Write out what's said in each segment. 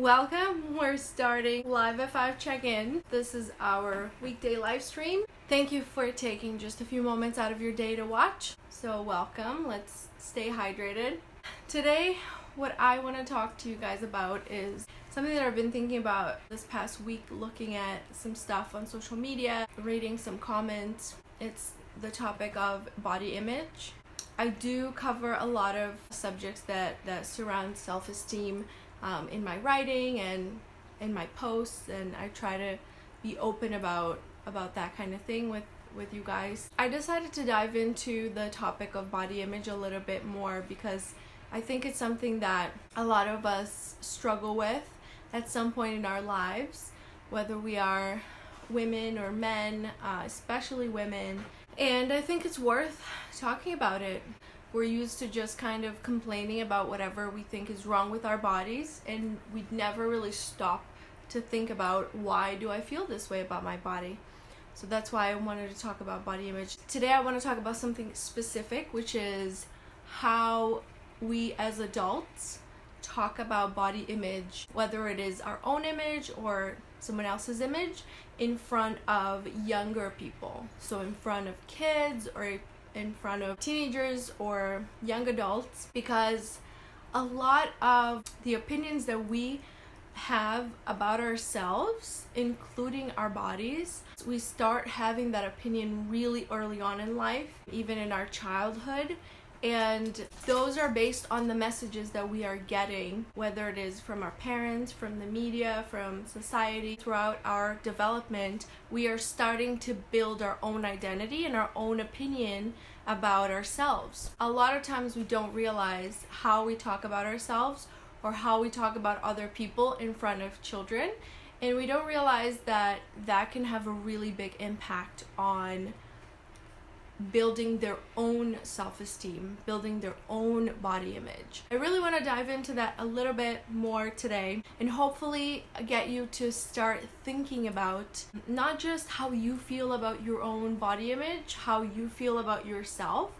Welcome. We're starting live at 5 check-in. This is our weekday live stream. Thank you for taking just a few moments out of your day to watch. So welcome. Let's stay hydrated. Today, what I want to talk to you guys about is something that I've been thinking about this past week, looking at some stuff on social media, reading some comments. It's the topic of body image. I do cover a lot of subjects that surround self-esteem in my writing and in my posts, and I try to be open about that kind of thing with you guys. I decided to dive into the topic of body image a little bit more because I think it's something that a lot of us struggle with at some point in our lives, whether we are women or men, especially women, and I think it's worth talking about it. We're used to just kind of complaining about whatever we think is wrong with our bodies, and we never really stop to think about, why do I feel this way about my body? So that's why I wanted to talk about body image. Today I want to talk about something specific, which is how we as adults talk about body image, whether it is our own image or someone else's image, in front of younger people. So in front of kids or in front of teenagers or young adults, because a lot of the opinions that we have about ourselves, including our bodies, we start having that opinion really early on in life, even in our childhood. And those are based on the messages that we are getting, whether it is from our parents, from the media, from society. Throughout our development, we are starting to build our own identity and our own opinion about ourselves. A lot of times we don't realize how we talk about ourselves or how we talk about other people in front of children, and we don't realize that that can have a really big impact on building their own self-esteem, building their own body image. I really want to dive into that a little bit more today and hopefully get you to start thinking about not just how you feel about your own body image, how you feel about yourself,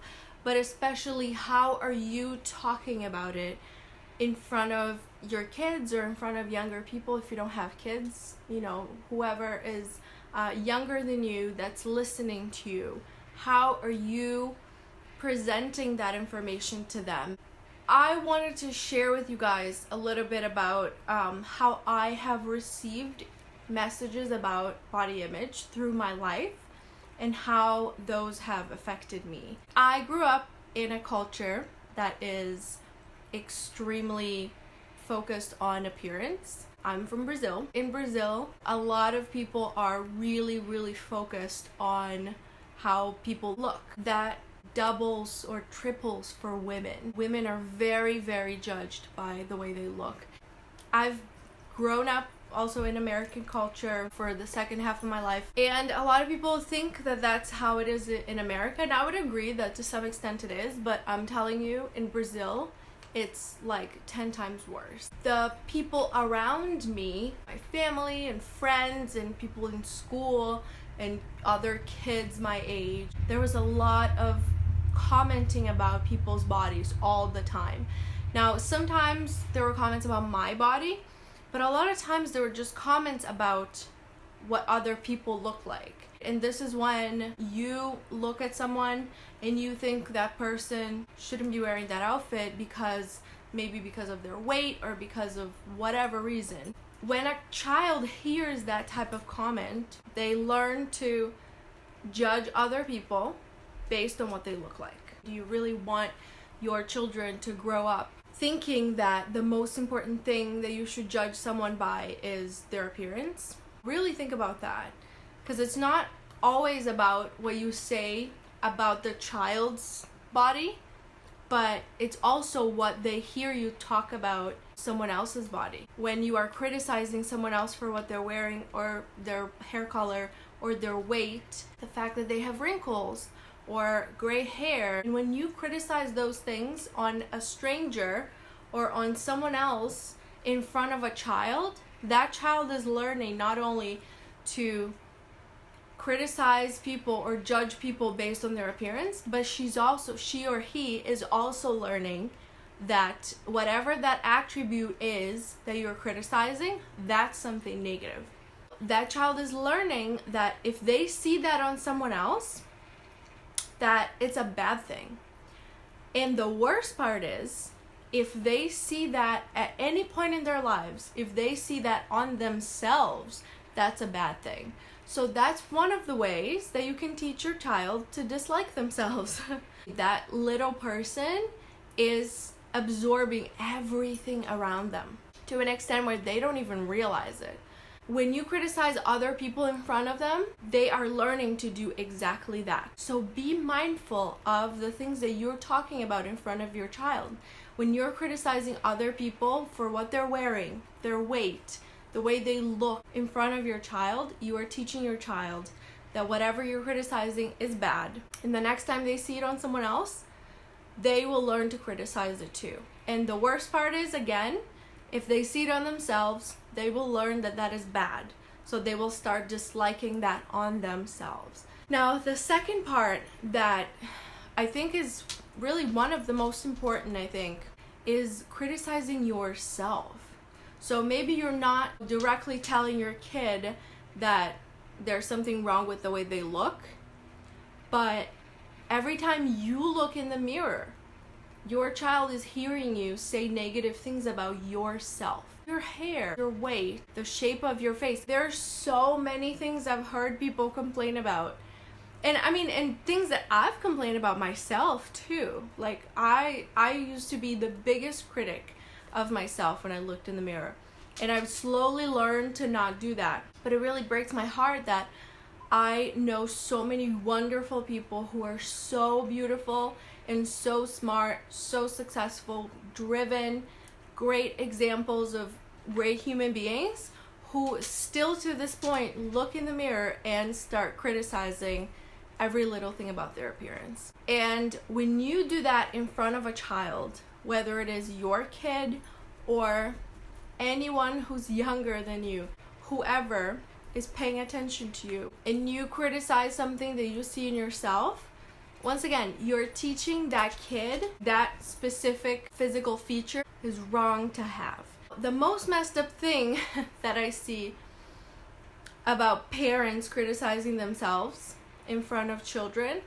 but especially how are you talking about it in front of your kids or in front of younger people. If you don't have kids, whoever is younger than you that's listening to you, how are you presenting that information to them? I wanted to share with you guys a little bit about how I have received messages about body image through my life and how those have affected me. I grew up in a culture that is extremely focused on appearance. I'm from Brazil. In Brazil, a lot of people are really, really focused on how people look. That doubles or triples for women. Women are very, very judged by the way they look. I've grown up also in American culture for the second half of my life, and a lot of people think that that's how it is in America, and I would agree that to some extent it is, but I'm telling you, in Brazil, it's like 10 times worse. The people around me, my family and friends and people in school and other kids my age, there was a lot of commenting about people's bodies all the time. Now, sometimes there were comments about my body, but a lot of times there were just comments about what other people look like. And this is when you look at someone and you think that person shouldn't be wearing that outfit because of their weight or because of whatever reason. When a child hears that type of comment, they learn to judge other people based on what they look like. Do you really want your children to grow up thinking that the most important thing that you should judge someone by is their appearance? Really think about that, because it's not always about what you say about the child's body, but it's also what they hear you talk about someone else's body. When you are criticizing someone else for what they're wearing or their hair color or their weight, the fact that they have wrinkles or gray hair, and when you criticize those things on a stranger or on someone else in front of a child, that child is learning not only to criticize people or judge people based on their appearance, but she or he is also learning that whatever that attribute is that you're criticizing, that's something negative. That child is learning that if they see that on someone else, that it's a bad thing. And the worst part is, if they see that at any point in their lives, if they see that on themselves, that's a bad thing. So that's one of the ways that you can teach your child to dislike themselves. That little person is absorbing everything around them to an extent where they don't even realize it. When you criticize other people in front of them, they are learning to do exactly that. So be mindful of the things that you're talking about in front of your child. When you're criticizing other people for what they're wearing, their weight, the way they look in front of your child, you are teaching your child that whatever you're criticizing is bad. And the next time they see it on someone else, they will learn to criticize it too. And the worst part is, again, if they see it on themselves, they will learn that that is bad. So they will start disliking that on themselves. Now, the second part that I think is really one of the most important, is criticizing yourself. So maybe you're not directly telling your kid that there's something wrong with the way they look, but every time you look in the mirror, your child is hearing you say negative things about yourself. Your hair, your weight, the shape of your face. There are so many things I've heard people complain about. And things that I've complained about myself too. Like I used to be the biggest critic of myself when I looked in the mirror. And I've slowly learned to not do that. But it really breaks my heart that I know so many wonderful people who are so beautiful and so smart, so successful, driven, great examples of great human beings who still to this point look in the mirror and start criticizing every little thing about their appearance. And when you do that in front of a child, whether it is your kid or anyone who's younger than you, whoever is paying attention to you, and you criticize something that you see in yourself, once again, you're teaching that kid that specific physical feature is wrong to have. The most messed up thing that I see about parents criticizing themselves in front of children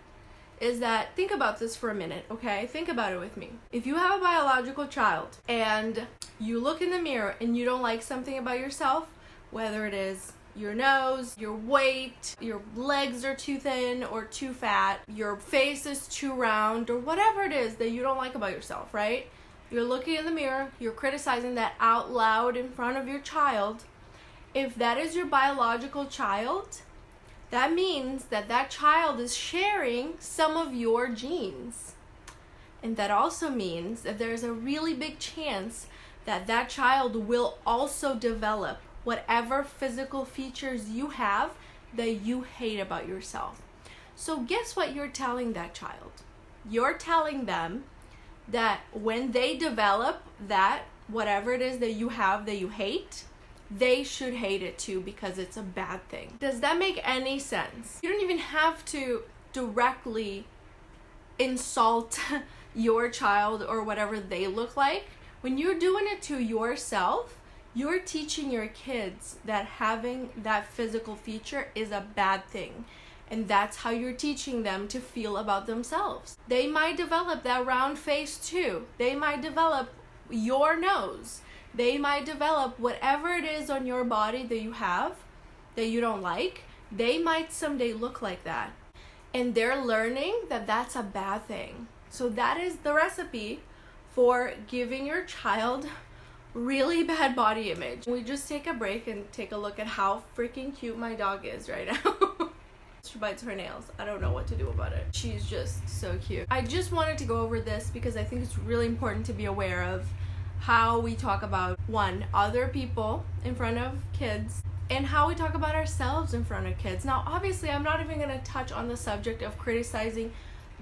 is that, think about this for a minute, okay? Think about it with me. If you have a biological child and you look in the mirror and you don't like something about yourself, whether it is your nose, your weight, your legs are too thin or too fat, your face is too round, or whatever it is that you don't like about yourself, right? You're looking in the mirror, you're criticizing that out loud in front of your child. If that is your biological child, that means that that child is sharing some of your genes. And that also means that there's a really big chance that that child will also develop whatever physical features you have that you hate about yourself. So guess what you're telling that child? You're telling them that when they develop that, whatever it is that you have that you hate, they should hate it too because it's a bad thing. Does that make any sense? You don't even have to directly insult your child or whatever they look like. When you're doing it to yourself, you're teaching your kids that having that physical feature is a bad thing. And that's how you're teaching them to feel about themselves. They might develop that round face too. They might develop your nose. They might develop whatever it is on your body that you have that you don't like. They might someday look like that. And they're learning that that's a bad thing. So that is the recipe for giving your child really bad body image. We just take a break and take a look at how freaking cute my dog is right now. She bites her nails. I don't know what to do about it. She's just so cute. I just wanted to go over this because I think it's really important to be aware of how we talk about, one, other people in front of kids, and how we talk about ourselves in front of kids. Now, obviously, I'm not even going to touch on the subject of criticizing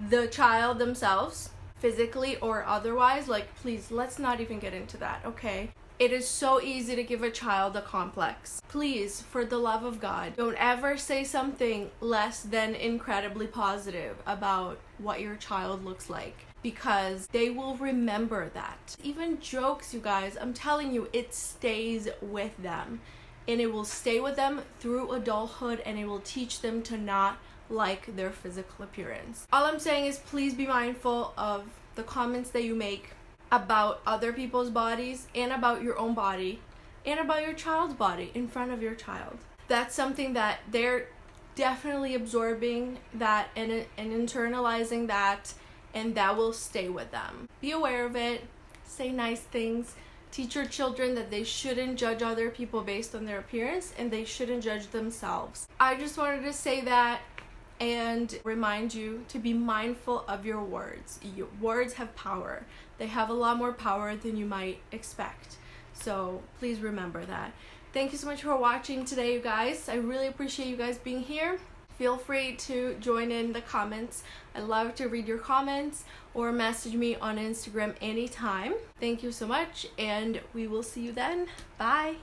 the child themselves, physically or otherwise. Like, please, let's not even get into that, okay? It is so easy to give a child a complex. Please, for the love of God, don't ever say something less than incredibly positive about what your child looks like. because they will remember that. Even jokes, you guys, I'm telling you, it stays with them. And it will stay with them through adulthood, and it will teach them to not like their physical appearance. All I'm saying is please be mindful of the comments that you make about other people's bodies and about your own body and about your child's body in front of your child. That's something that they're definitely absorbing that and internalizing that, and that will stay with them. Be aware of it, say nice things, teach your children that they shouldn't judge other people based on their appearance and they shouldn't judge themselves. I just wanted to say that and remind you to be mindful of your words. Your words have power. They have a lot more power than you might expect. So please remember that. Thank you so much for watching today, you guys. I really appreciate you guys being here. Feel free to join in the comments. I love to read your comments, or message me on Instagram anytime. Thank you so much, and we will see you then. Bye.